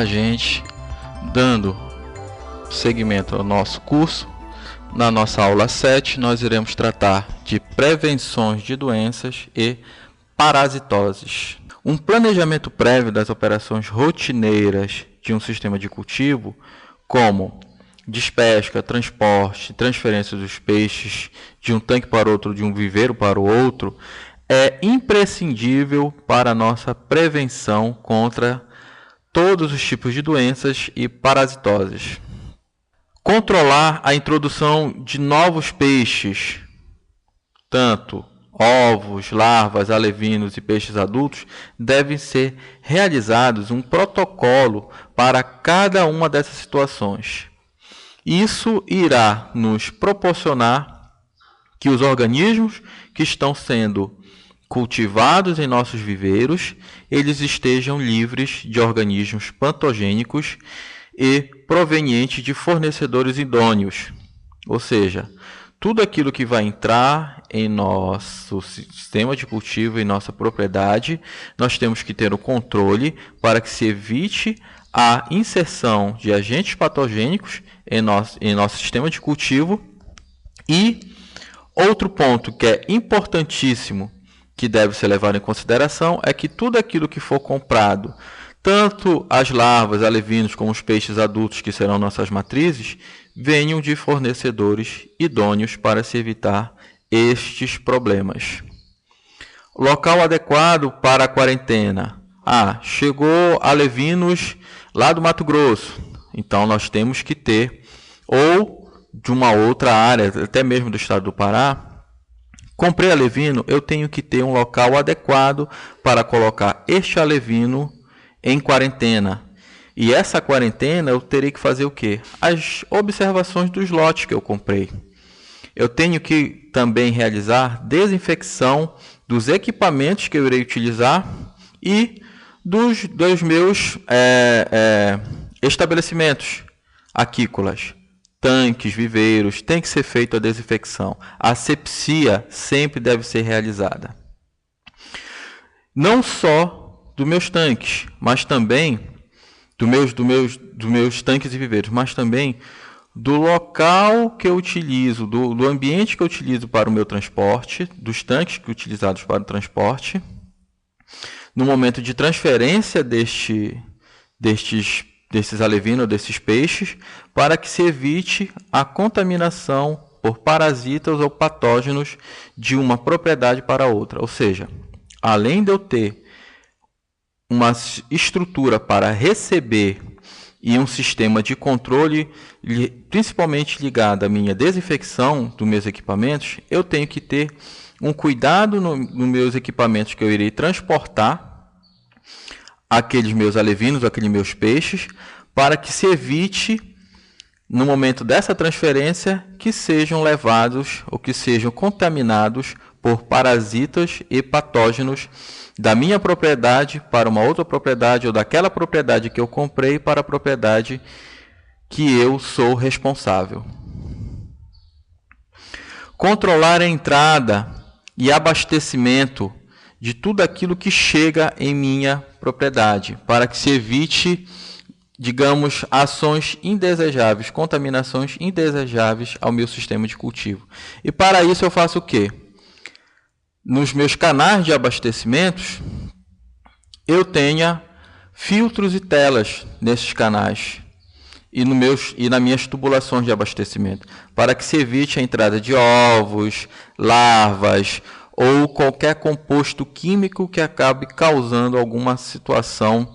gente, dando seguimento ao nosso curso. Na nossa aula 7, nós iremos tratar de prevenções de doenças e parasitoses. Um planejamento prévio das operações rotineiras de um sistema de cultivo, como despesca, transporte, transferência dos peixes de um tanque para outro, de um viveiro para o outro, é imprescindível para a nossa prevenção contra todos os tipos de doenças e parasitoses. Controlar a introdução de novos peixes, tanto ovos, larvas, alevinos e peixes adultos, devem ser realizados um protocolo para cada uma dessas situações. Isso irá nos proporcionar que os organismos que estão sendo cultivados em nossos viveiros, eles estejam livres de organismos patogênicos e provenientes de fornecedores idôneos. Ou seja, tudo aquilo que vai entrar em nosso sistema de cultivo, em nossa propriedade, nós temos que ter o controle para que se evite a inserção de agentes patogênicos em nosso sistema de cultivo. E outro ponto que é importantíssimo, que deve ser levado em consideração, é que tudo aquilo que for comprado, tanto as larvas, alevinos, como os peixes adultos, que serão nossas matrizes, venham de fornecedores idôneos para se evitar estes problemas. Local adequado para a quarentena. Chegou alevinos lá do Mato Grosso, então nós temos que ter, ou de uma outra área, até mesmo do estado do Pará. Comprei alevino, eu tenho que ter um local adequado para colocar este alevino em quarentena. E essa quarentena eu terei que fazer o quê? As observações dos lotes que eu comprei. Eu tenho que também realizar desinfecção dos equipamentos que eu irei utilizar e dos meus estabelecimentos aquícolas. Tanques, viveiros, tem que ser feita a desinfecção. A asepsia sempre deve ser realizada. Não só dos meus tanques, mas também dos meus tanques e viveiros, mas também do local que eu utilizo, do ambiente que eu utilizo para o meu transporte, dos tanques que utilizados para o transporte, no momento de transferência desses alevinos, desses peixes, para que se evite a contaminação por parasitas ou patógenos de uma propriedade para outra. Ou seja, além de eu ter uma estrutura para receber e um sistema de controle, principalmente ligado à minha desinfecção dos meus equipamentos, eu tenho que ter um cuidado nos meus equipamentos que eu irei transportar aqueles meus alevinos, aqueles meus peixes, para que se evite, no momento dessa transferência, que sejam levados ou que sejam contaminados por parasitas e patógenos da minha propriedade para uma outra propriedade, ou daquela propriedade que eu comprei para a propriedade que eu sou responsável. Controlar a entrada e abastecimento de tudo aquilo que chega em minha propriedade, para que se evite, digamos, ações indesejáveis, contaminações indesejáveis ao meu sistema de cultivo. E para isso eu faço o quê? Nos meus canais de abastecimentos, eu tenha filtros e telas nesses canais e nas minhas tubulações de abastecimento, para que se evite a entrada de ovos, larvas ou qualquer composto químico que acabe causando alguma situação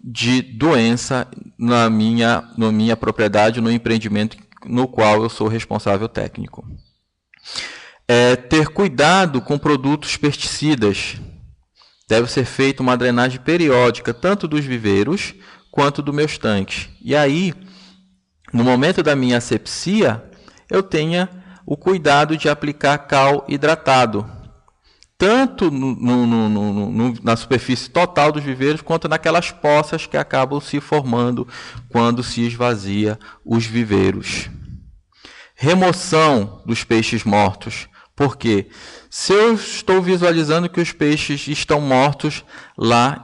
de doença na minha propriedade, no empreendimento no qual eu sou responsável técnico. Ter cuidado com produtos pesticidas. Deve ser feita uma drenagem periódica, tanto dos viveiros quanto dos meus tanques. E aí, no momento da minha asepsia, eu tenha o cuidado de aplicar cal hidratado, tanto na superfície total dos viveiros, quanto naquelas poças que acabam se formando quando se esvazia os viveiros. Remoção dos peixes mortos. Porque se eu estou visualizando que os peixes estão mortos lá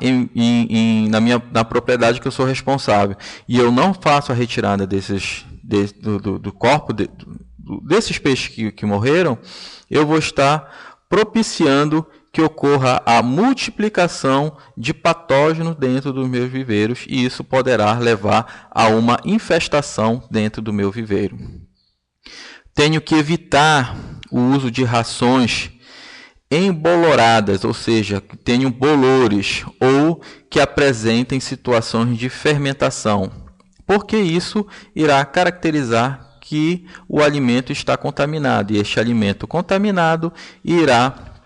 na propriedade que eu sou responsável, e eu não faço a retirada do corpo desses peixes que morreram, eu vou estar propiciando que ocorra a multiplicação de patógenos dentro dos meus viveiros, e isso poderá levar a uma infestação dentro do meu viveiro. Tenho que evitar o uso de rações emboloradas, ou seja, que tenham bolores ou que apresentem situações de fermentação, porque isso irá caracterizar que o alimento está contaminado, e este alimento contaminado irá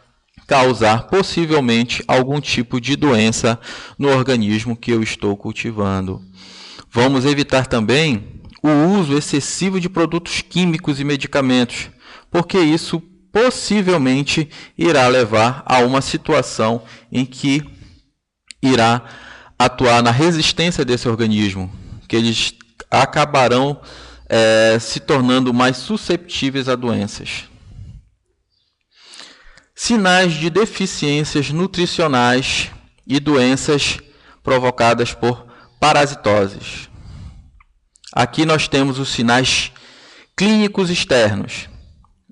causar possivelmente algum tipo de doença no organismo que eu estou cultivando. Vamos evitar também o uso excessivo de produtos químicos e medicamentos, porque isso possivelmente irá levar a uma situação em que irá atuar na resistência desse organismo, que eles acabarão se tornando mais susceptíveis a doenças. Sinais de deficiências nutricionais e doenças provocadas por parasitoses. Aqui nós temos os sinais clínicos externos.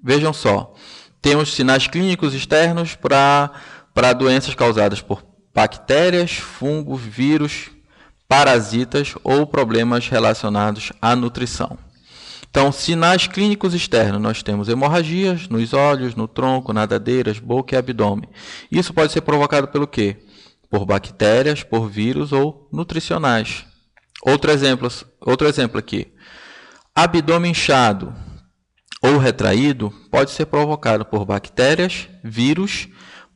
Vejam só, temos sinais clínicos externos para doenças causadas por bactérias, fungos, vírus, parasitas ou problemas relacionados à nutrição. Então, sinais clínicos externos, nós temos hemorragias nos olhos, no tronco, nadadeiras, boca e abdômen. Isso pode ser provocado pelo quê? Por bactérias, por vírus ou nutricionais. Outro exemplo aqui. Abdômen inchado ou retraído pode ser provocado por bactérias, vírus,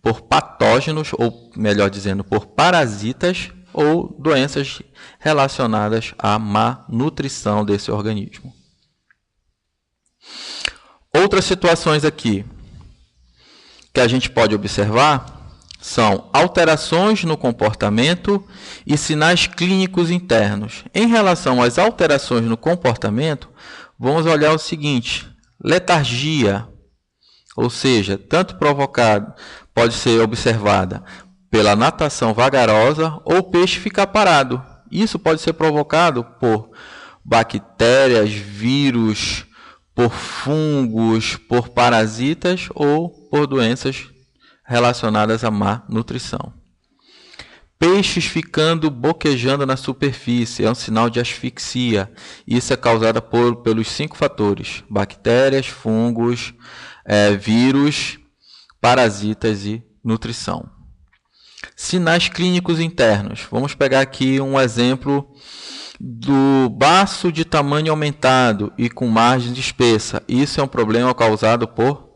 por patógenos, ou melhor dizendo, por parasitas ou doenças relacionadas à má nutrição desse organismo. Outras situações aqui que a gente pode observar são alterações no comportamento e sinais clínicos internos. Em relação às alterações no comportamento, vamos olhar o seguinte: letargia, ou seja, tanto provocado, pode ser observada pela natação vagarosa ou peixe ficar parado. Isso pode ser provocado por bactérias, vírus, por fungos, por parasitas ou por doenças relacionadas à má nutrição. Peixes ficando boquejando na superfície é um sinal de asfixia. Isso é causado pelos 5 fatores: bactérias, fungos, vírus, parasitas e nutrição. Sinais clínicos internos. Vamos pegar aqui um exemplo do baço de tamanho aumentado e com margem espessa. Isso é um problema causado por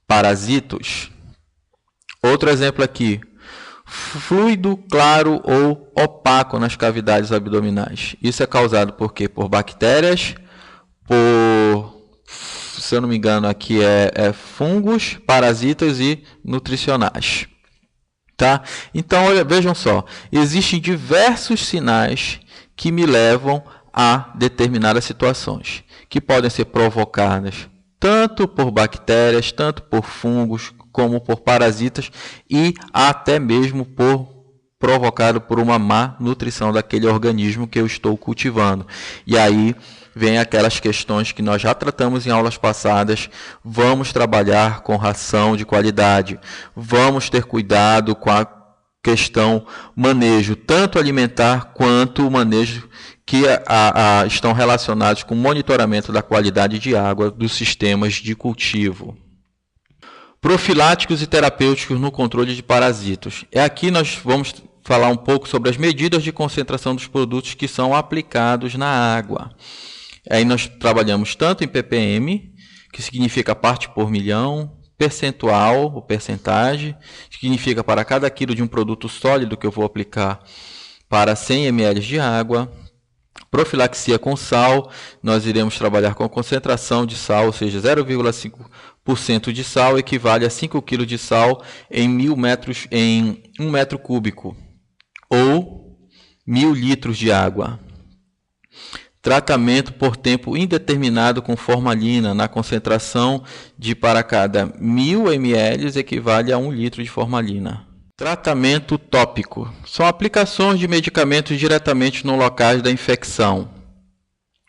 parasitos. Outro exemplo aqui: fluido claro ou opaco nas cavidades abdominais. Isso é causado por quê? Por bactérias, se eu não me engano aqui fungos, parasitas e nutricionais. Tá? Então, vejam só, existem diversos sinais que me levam a determinadas situações, que podem ser provocadas tanto por bactérias, tanto por fungos, como por parasitas e até mesmo provocado por uma má nutrição daquele organismo que eu estou cultivando. E aí vem aquelas questões que nós já tratamos em aulas passadas. Vamos trabalhar com ração de qualidade, vamos ter cuidado com a questão manejo, tanto alimentar quanto o manejo que estão relacionados com o monitoramento da qualidade de água dos sistemas de cultivo. Profiláticos e terapêuticos no controle de parasitos. Aqui nós vamos falar um pouco sobre as medidas de concentração dos produtos que são aplicados na água. Aí nós trabalhamos tanto em ppm, que significa parte por milhão, percentual, ou percentagem, significa para cada quilo de um produto sólido que eu vou aplicar para 100 ml de água. Profilaxia com sal, nós iremos trabalhar com concentração de sal, ou seja, 0,5% de sal equivale a 5 kg de sal em 1 metro cúbico, ou 1.000 litros de água. Tratamento por tempo indeterminado com formalina na concentração de para cada 1.000 ml equivale a 1 litro de formalina. Tratamento tópico. São aplicações de medicamentos diretamente no local da infecção.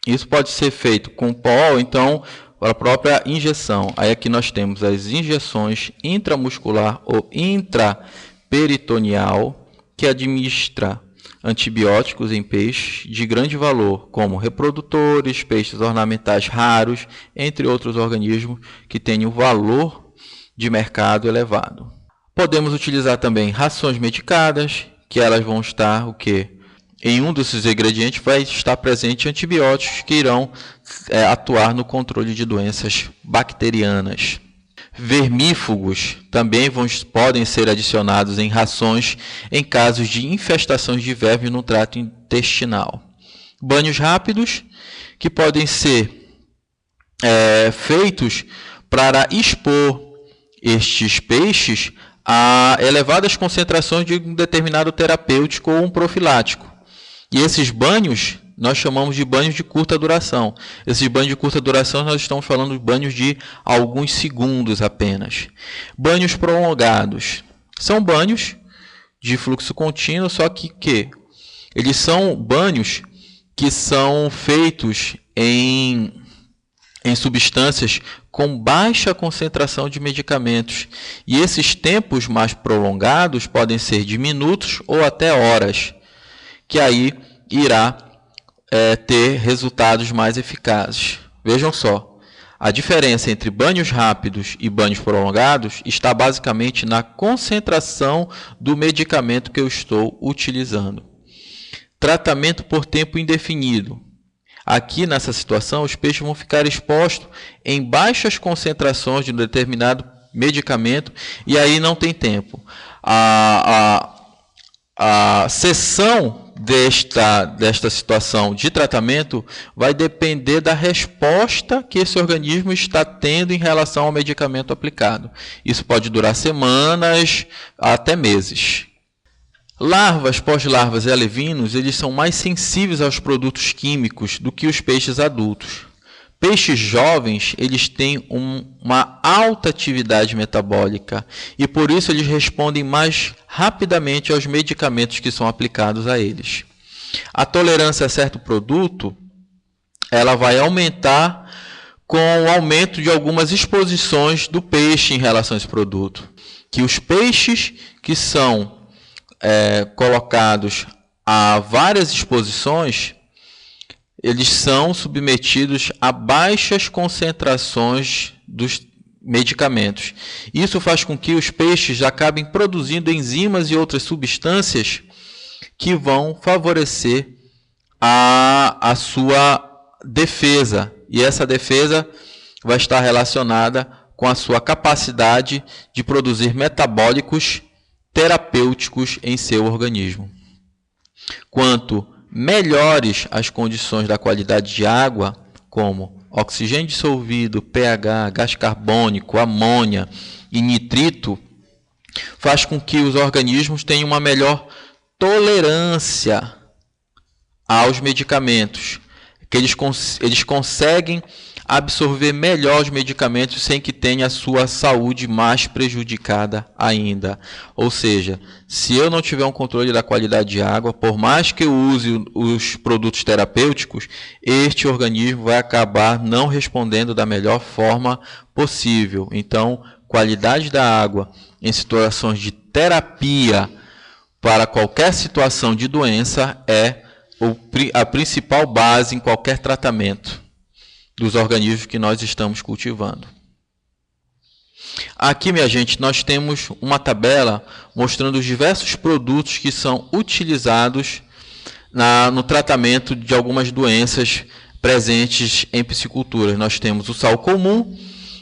Isso pode ser feito com pó ou então a própria injeção. Aí aqui nós temos as injeções intramuscular ou intraperitoneal, que administra antibióticos em peixes de grande valor, como reprodutores, peixes ornamentais raros, entre outros organismos que têm um valor de mercado elevado. Podemos utilizar também rações medicadas, que elas vão estar o quê? Em um desses ingredientes vai estar presente antibióticos que irão atuar no controle de doenças bacterianas. Vermífugos também podem ser adicionados em rações em casos de infestações de vermes no trato intestinal. Banhos rápidos, que podem ser feitos para expor estes peixes a elevadas concentrações de um determinado terapêutico ou um profilático. E esses banhos nós chamamos de banhos de curta duração. Esses banhos de curta duração nós estamos falando de banhos de alguns segundos apenas. Banhos prolongados. São banhos de fluxo contínuo, só que eles são banhos que são feitos em substâncias com baixa concentração de medicamentos. E esses tempos mais prolongados podem ser de minutos ou até horas, que aí irá ter resultados mais eficazes. Vejam só, a diferença entre banhos rápidos e banhos prolongados está basicamente na concentração do medicamento que eu estou utilizando. Tratamento por tempo indefinido. Aqui, nessa situação, os peixes vão ficar expostos em baixas concentrações de um determinado medicamento e aí não tem tempo. A cessão desta situação de tratamento vai depender da resposta que esse organismo está tendo em relação ao medicamento aplicado. Isso pode durar semanas até meses. Larvas, pós-larvas e alevinos, eles são mais sensíveis aos produtos químicos do que os peixes adultos. Peixes jovens, eles têm uma alta atividade metabólica e por isso eles respondem mais rapidamente aos medicamentos que são aplicados a eles. A tolerância a certo produto, ela vai aumentar com o aumento de algumas exposições do peixe em relação a esse produto. Que os peixes que são colocados a várias exposições, eles são submetidos a baixas concentrações dos medicamentos. Isso faz com que os peixes acabem produzindo enzimas e outras substâncias que vão favorecer a sua defesa. E essa defesa vai estar relacionada com a sua capacidade de produzir metabólicos terapêuticos em seu organismo. Quanto melhores as condições da qualidade de água, como oxigênio dissolvido, pH, gás carbônico, amônia e nitrito, faz com que os organismos tenham uma melhor tolerância aos medicamentos, que eles conseguem absorver melhor os medicamentos sem que tenha a sua saúde mais prejudicada ainda. Ou seja, se eu não tiver um controle da qualidade de água, por mais que eu use os produtos terapêuticos, este organismo vai acabar não respondendo da melhor forma possível. Então, qualidade da água em situações de terapia para qualquer situação de doença é a principal base em qualquer tratamento dos organismos que nós estamos cultivando. Aqui, minha gente, nós temos uma tabela mostrando os diversos produtos que são utilizados no tratamento de algumas doenças presentes em piscicultura. Nós temos o sal comum,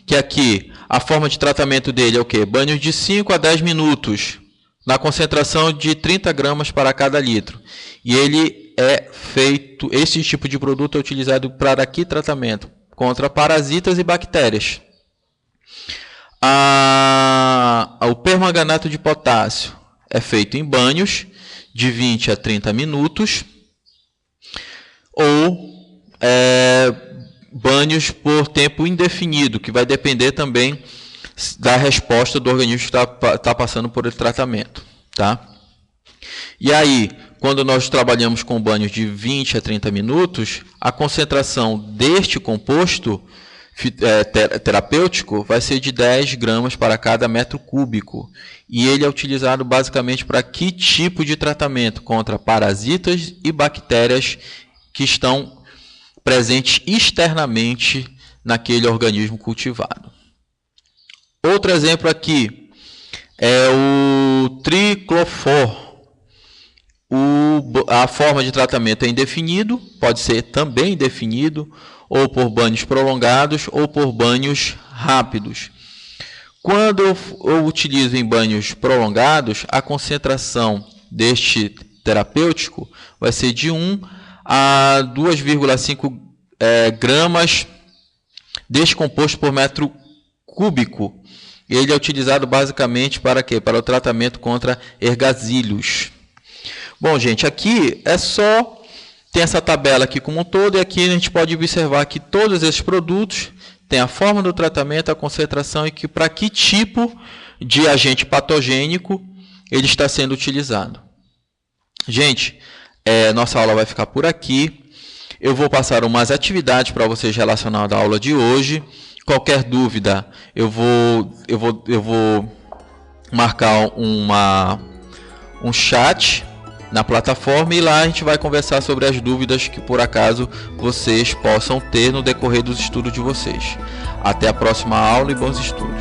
que aqui a forma de tratamento dele é o quê? Banhos de 5 a 10 minutos, na concentração de 30 gramas para cada litro. E ele esse tipo de produto é utilizado para aqui tratamento contra parasitas e bactérias. O permanganato de potássio é feito em banhos de 20 a 30 minutos ou banhos por tempo indefinido, que vai depender também da resposta do organismo que está passando por esse tratamento, tá? E aí, quando nós trabalhamos com banhos de 20 a 30 minutos, a concentração deste composto terapêutico vai ser de 10 gramas para cada metro cúbico. E ele é utilizado basicamente para que tipo de tratamento? Contra parasitas e bactérias que estão presentes externamente naquele organismo cultivado. Outro exemplo aqui é o triclofor. A forma de tratamento é indefinido, pode ser também indefinido, ou por banhos prolongados, ou por banhos rápidos. Quando eu utilizo em banhos prolongados, a concentração deste terapêutico vai ser de 1 a 2,5 gramas deste composto por metro cúbico. Ele é utilizado basicamente para quê? Para o tratamento contra ergazílios. Bom, gente, aqui tem essa tabela aqui como um todo, e aqui a gente pode observar que todos esses produtos têm a forma do tratamento, a concentração e para que tipo de agente patogênico ele está sendo utilizado. Gente, nossa aula vai ficar por aqui. Eu vou passar umas atividades para vocês relacionadas à aula de hoje. Qualquer dúvida, eu vou marcar um chat na plataforma, e lá a gente vai conversar sobre as dúvidas que por acaso vocês possam ter no decorrer dos estudos de vocês. Até a próxima aula e bons estudos.